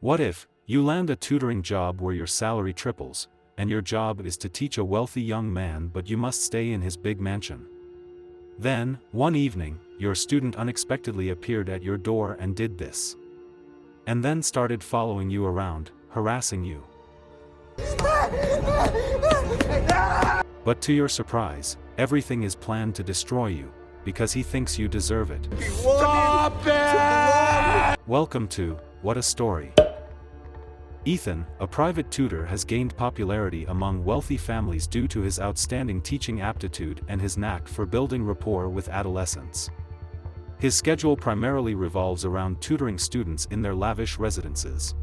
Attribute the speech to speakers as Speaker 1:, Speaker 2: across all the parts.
Speaker 1: What if you land a tutoring job where your salary triples, and your job is to teach a wealthy young man, but you must stay in his big mansion? Then, one evening, your student unexpectedly appeared at your door and did this. And then started following you around, harassing you. But to your surprise, everything is planned to destroy you, because he thinks you deserve it.
Speaker 2: Stop it!
Speaker 1: Welcome to What a Story. Ethan, a private tutor, has gained popularity among wealthy families due to his outstanding teaching aptitude and his knack for building rapport with adolescents. His schedule primarily revolves around tutoring students in their lavish residences.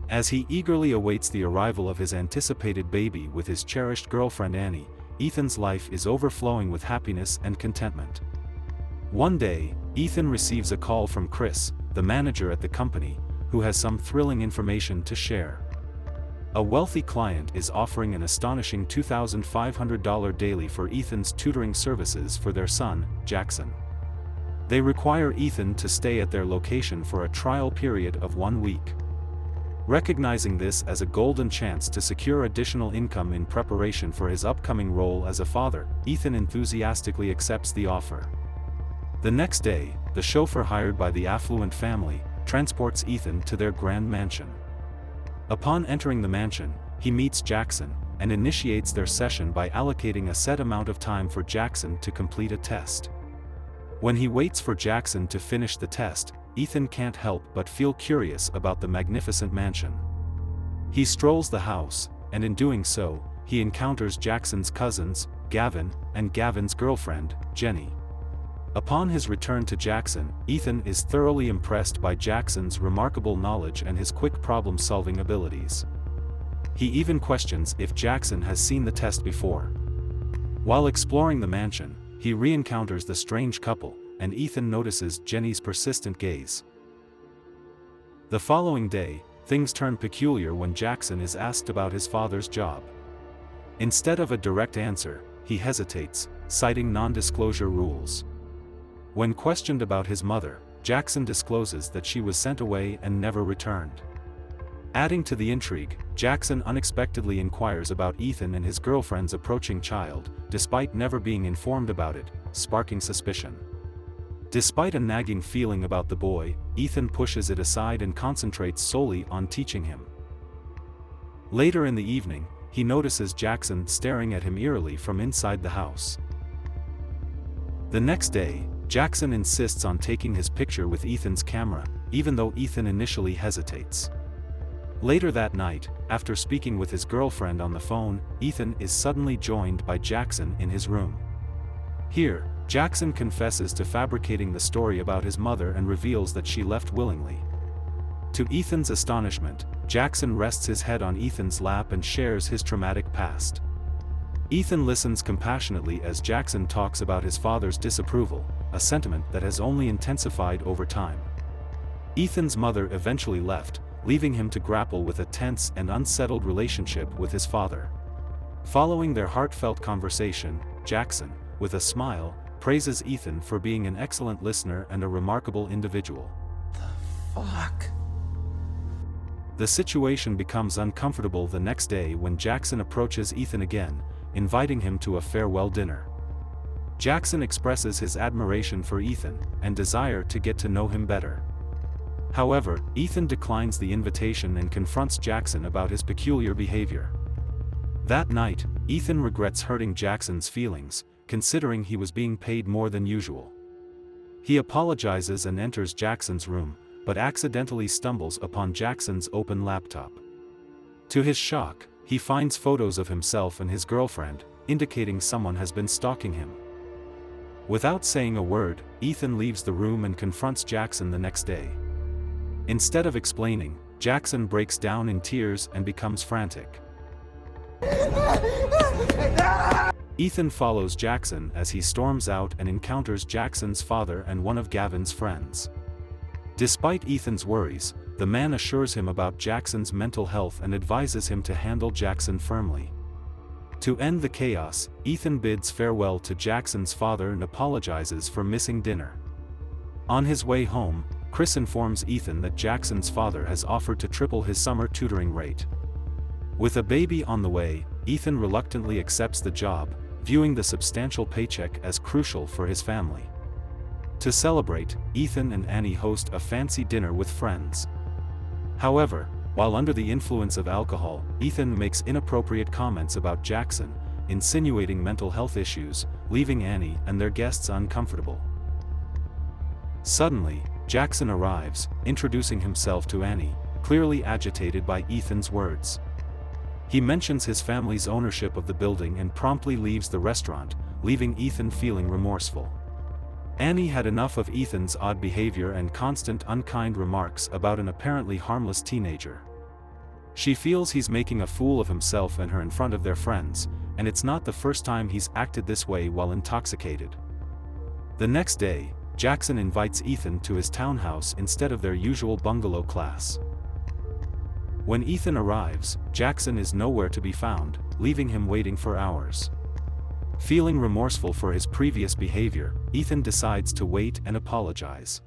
Speaker 1: As he eagerly awaits the arrival of his anticipated baby with his cherished girlfriend Annie, Ethan's life is overflowing with happiness and contentment. One day, Ethan receives a call from Chris, the manager at the company, who has some thrilling information to share. A wealthy client is offering an astonishing $2,500 daily for Ethan's tutoring services for their son, Jackson. They require Ethan to stay at their location for a trial period of 1 week. Recognizing this as a golden chance to secure additional income in preparation for his upcoming role as a father, Ethan enthusiastically accepts the offer. The next day, the chauffeur hired by the affluent family transports Ethan to their grand mansion. Upon entering the mansion, he meets Jackson and initiates their session by allocating a set amount of time for Jackson to complete a test. When he waits for Jackson to finish the test, Ethan can't help but feel curious about the magnificent mansion. He strolls the house, and in doing so, he encounters Jackson's cousins, Gavin, and Gavin's girlfriend, Jenny. Upon his return to Jackson, Ethan is thoroughly impressed by Jackson's remarkable knowledge and his quick problem-solving abilities. He even questions if Jackson has seen the test before. While exploring the mansion, he re-encounters the strange couple, and Ethan notices Jenny's persistent gaze. The following day, things turn peculiar when Jackson is asked about his father's job. Instead of a direct answer, he hesitates, citing non-disclosure rules. When questioned about his mother, Jackson discloses that she was sent away and never returned. Adding to the intrigue, Jackson unexpectedly inquires about Ethan and his girlfriend's approaching child, despite never being informed about it, sparking suspicion. Despite a nagging feeling about the boy, Ethan pushes it aside and concentrates solely on teaching him. Later in the evening, he notices Jackson staring at him eerily from inside the house. The next day, Jackson insists on taking his picture with Ethan's camera, even though Ethan initially hesitates. Later that night, after speaking with his girlfriend on the phone, Ethan is suddenly joined by Jackson in his room. Here, Jackson confesses to fabricating the story about his mother and reveals that she left willingly. To Ethan's astonishment, Jackson rests his head on Ethan's lap and shares his traumatic past. Ethan listens compassionately as Jackson talks about his father's disapproval, a sentiment that has only intensified over time. Ethan's mother eventually left, leaving him to grapple with a tense and unsettled relationship with his father. Following their heartfelt conversation, Jackson, with a smile, praises Ethan for being an excellent listener and a remarkable individual.
Speaker 2: Fuck.
Speaker 1: The situation becomes uncomfortable the next day when Jackson approaches Ethan again, inviting him to a farewell dinner. Jackson expresses his admiration for Ethan and desire to get to know him better. However, Ethan declines the invitation and confronts Jackson about his peculiar behavior. That night, Ethan regrets hurting Jackson's feelings, considering he was being paid more than usual. He apologizes and enters Jackson's room, but accidentally stumbles upon Jackson's open laptop. To his shock, he finds photos of himself and his girlfriend, indicating someone has been stalking him. Without saying a word, Ethan leaves the room and confronts Jackson the next day. Instead of explaining, Jackson breaks down in tears and becomes frantic. Ethan follows Jackson as he storms out and encounters Jackson's father and one of Gavin's friends. Despite Ethan's worries, the man assures him about Jackson's mental health and advises him to handle Jackson firmly. To end the chaos, Ethan bids farewell to Jackson's father and apologizes for missing dinner. On his way home, Chris informs Ethan that Jackson's father has offered to triple his summer tutoring rate. With a baby on the way, Ethan reluctantly accepts the job, viewing the substantial paycheck as crucial for his family. To celebrate, Ethan and Annie host a fancy dinner with friends. However, while under the influence of alcohol, Ethan makes inappropriate comments about Jackson, insinuating mental health issues, leaving Annie and their guests uncomfortable. Suddenly, Jackson arrives, introducing himself to Annie, clearly agitated by Ethan's words. He mentions his family's ownership of the building and promptly leaves the restaurant, leaving Ethan feeling remorseful. Annie had enough of Ethan's odd behavior and constant unkind remarks about an apparently harmless teenager. She feels he's making a fool of himself and her in front of their friends, and it's not the first time he's acted this way while intoxicated. The next day, Jackson invites Ethan to his townhouse instead of their usual bungalow class. When Ethan arrives, Jackson is nowhere to be found, leaving him waiting for hours. Feeling remorseful for his previous behavior, Ethan decides to wait and apologize.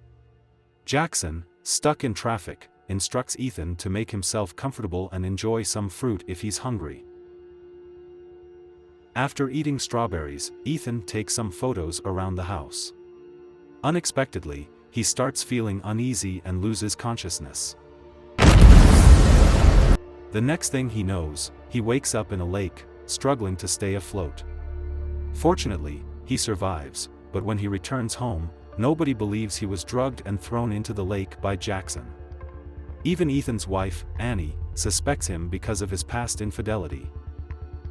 Speaker 1: Jackson, stuck in traffic, instructs Ethan to make himself comfortable and enjoy some fruit if he's hungry. After eating strawberries, Ethan takes some photos around the house. Unexpectedly, he starts feeling uneasy and loses consciousness. The next thing he knows, he wakes up in a lake, struggling to stay afloat. Fortunately, he survives, but when he returns home, nobody believes he was drugged and thrown into the lake by Jackson. Even Ethan's wife, Annie, suspects him because of his past infidelity.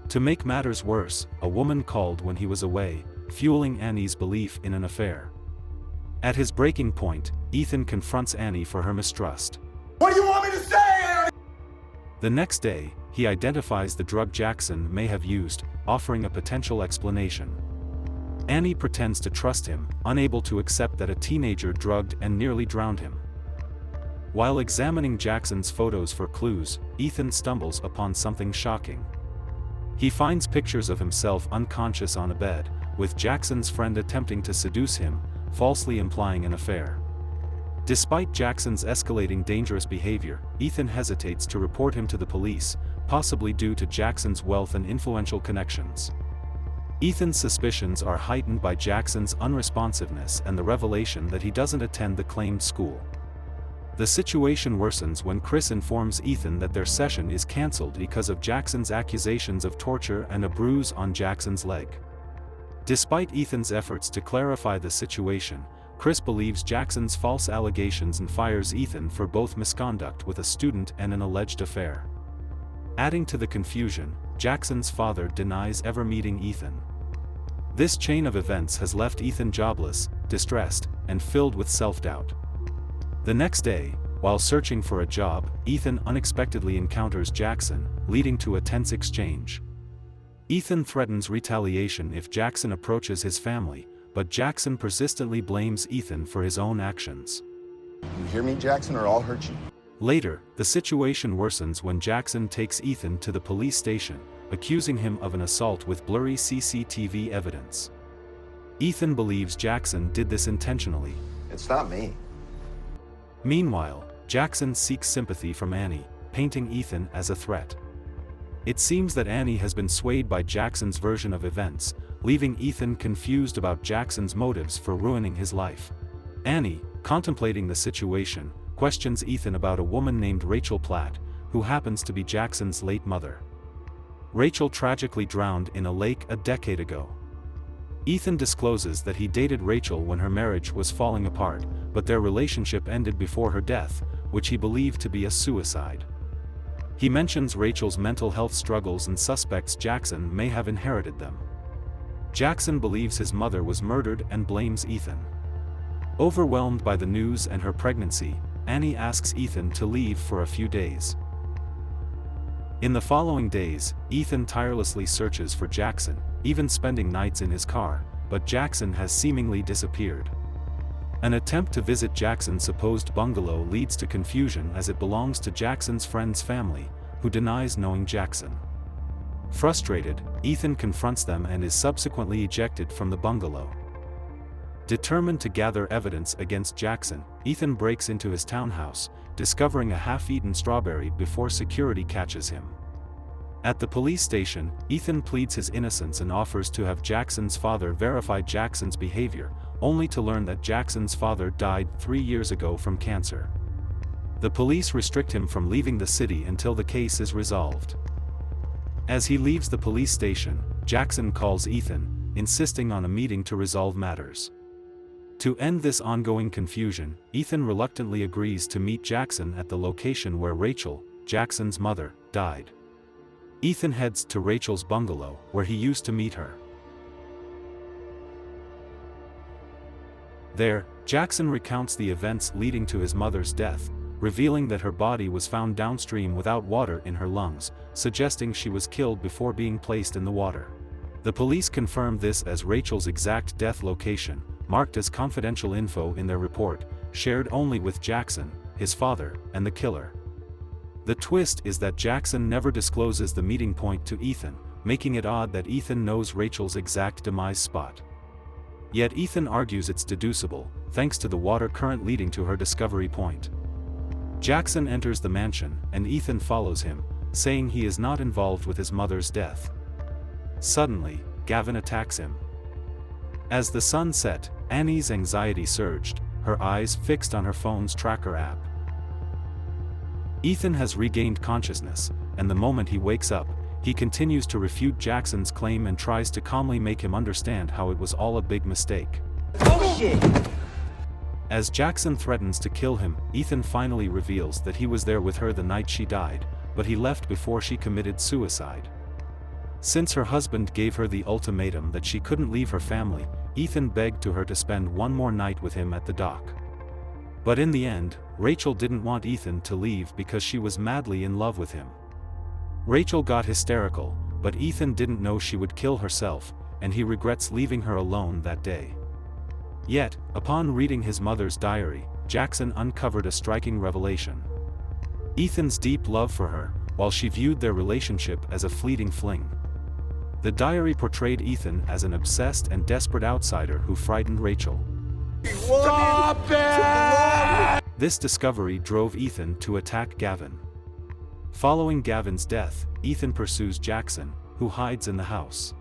Speaker 1: To make matters worse, a woman called when he was away, fueling Annie's belief in an affair. At his breaking point, Ethan confronts Annie for her mistrust.
Speaker 2: What do you want me to say?
Speaker 1: The next day, he identifies the drug Jackson may have used, offering a potential explanation. Annie pretends to trust him, unable to accept that a teenager drugged and nearly drowned him. While examining Jackson's photos for clues, Ethan stumbles upon something shocking. He finds pictures of himself unconscious on a bed, with Jackson's friend attempting to seduce him, falsely implying an affair. Despite Jackson's escalating dangerous behavior, Ethan hesitates to report him to the police, possibly due to Jackson's wealth and influential connections. Ethan's suspicions are heightened by Jackson's unresponsiveness and the revelation that he doesn't attend the claimed school. The situation worsens when Chris informs Ethan that their session is cancelled because of Jackson's accusations of torture and a bruise on Jackson's leg. Despite Ethan's efforts to clarify the situation, Chris believes Jackson's false allegations and fires Ethan for both misconduct with a student and an alleged affair. Adding to the confusion, Jackson's father denies ever meeting Ethan. This chain of events has left Ethan jobless, distressed, and filled with self-doubt. The next day, while searching for a job, Ethan unexpectedly encounters Jackson, leading to a tense exchange. Ethan threatens retaliation if Jackson approaches his family, but Jackson persistently blames Ethan for his own actions.
Speaker 3: You hear me, Jackson, or I'll hurt you.
Speaker 1: Later, the situation worsens when Jackson takes Ethan to the police station, accusing him of an assault with blurry CCTV evidence. Ethan believes Jackson did this intentionally.
Speaker 3: It's not me.
Speaker 1: Meanwhile, Jackson seeks sympathy from Annie, painting Ethan as a threat. It seems that Annie has been swayed by Jackson's version of events, leaving Ethan confused about Jackson's motives for ruining his life. Annie, contemplating the situation, questions Ethan about a woman named Rachel Platt, who happens to be Jackson's late mother. Rachel tragically drowned in a lake a decade ago. Ethan discloses that he dated Rachel when her marriage was falling apart, but their relationship ended before her death, which he believed to be a suicide. He mentions Rachel's mental health struggles and suspects Jackson may have inherited them. Jackson believes his mother was murdered and blames Ethan. Overwhelmed by the news and her pregnancy, Annie asks Ethan to leave for a few days. In the following days, Ethan tirelessly searches for Jackson, even spending nights in his car, but Jackson has seemingly disappeared. An attempt to visit Jackson's supposed bungalow leads to confusion as it belongs to Jackson's friend's family, who denies knowing Jackson. Frustrated, Ethan confronts them and is subsequently ejected from the bungalow. Determined to gather evidence against Jackson, Ethan breaks into his townhouse, discovering a half-eaten strawberry before security catches him. At the police station, Ethan pleads his innocence and offers to have Jackson's father verify Jackson's behavior, only to learn that Jackson's father died 3 years ago from cancer. The police restrict him from leaving the city until the case is resolved. As he leaves the police station, Jackson calls Ethan, insisting on a meeting to resolve matters. To end this ongoing confusion, Ethan reluctantly agrees to meet Jackson at the location where Rachel, Jackson's mother, died. Ethan heads to Rachel's bungalow, where he used to meet her. There, Jackson recounts the events leading to his mother's death, revealing that her body was found downstream without water in her lungs, suggesting she was killed before being placed in the water. The police confirmed this as Rachel's exact death location, marked as confidential info in their report, shared only with Jackson, his father, and the killer. The twist is that Jackson never discloses the meeting point to Ethan, making it odd that Ethan knows Rachel's exact demise spot. Yet Ethan argues it's deducible, thanks to the water current leading to her discovery point. Jackson enters the mansion, and Ethan follows him, saying he is not involved with his mother's death. Suddenly, Gavin attacks him. As the sun set, Annie's anxiety surged, her eyes fixed on her phone's tracker app. Ethan has regained consciousness, and the moment he wakes up, he continues to refute Jackson's claim and tries to calmly make him understand how it was all a big mistake.
Speaker 2: Oh shit!
Speaker 1: As Jackson threatens to kill him, Ethan finally reveals that he was there with her the night she died, but he left before she committed suicide. Since her husband gave her the ultimatum that she couldn't leave her family, Ethan begged to her to spend one more night with him at the dock. But in the end, Rachel didn't want Ethan to leave because she was madly in love with him. Rachel got hysterical, but Ethan didn't know she would kill herself, and he regrets leaving her alone that day. Yet, upon reading his mother's diary, Jackson uncovered a striking revelation. Ethan's deep love for her, while she viewed their relationship as a fleeting fling. The diary portrayed Ethan as an obsessed and desperate outsider who frightened Rachel.
Speaker 2: Stop it!
Speaker 1: This discovery drove Ethan to attack Gavin. Following Gavin's death, Ethan pursues Jackson, who hides in the house.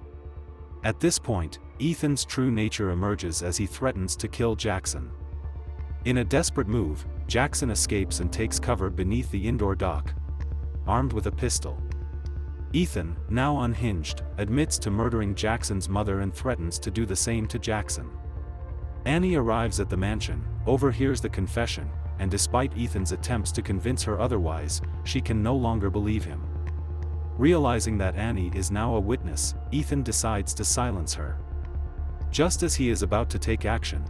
Speaker 1: At this point, Ethan's true nature emerges as he threatens to kill Jackson. In a desperate move, Jackson escapes and takes cover beneath the indoor dock, armed with a pistol. Ethan, now unhinged, admits to murdering Jackson's mother and threatens to do the same to Jackson. Annie arrives at the mansion, overhears the confession, and despite Ethan's attempts to convince her otherwise, she can no longer believe him. Realizing that Annie is now a witness, Ethan decides to silence her. Just as he is about to take action,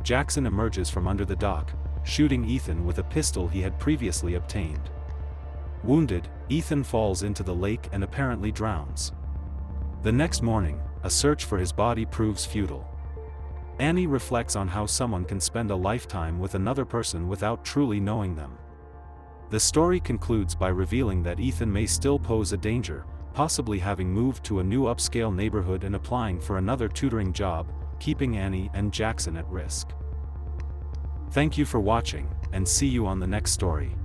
Speaker 1: Jackson emerges from under the dock, shooting Ethan with a pistol he had previously obtained. Wounded, Ethan falls into the lake and apparently drowns. The next morning, a search for his body proves futile. Annie reflects on how someone can spend a lifetime with another person without truly knowing them. The story concludes by revealing that Ethan may still pose a danger, possibly having moved to a new upscale neighborhood and applying for another tutoring job, keeping Annie and Jackson at risk. Thank you for watching, and see you on the next story.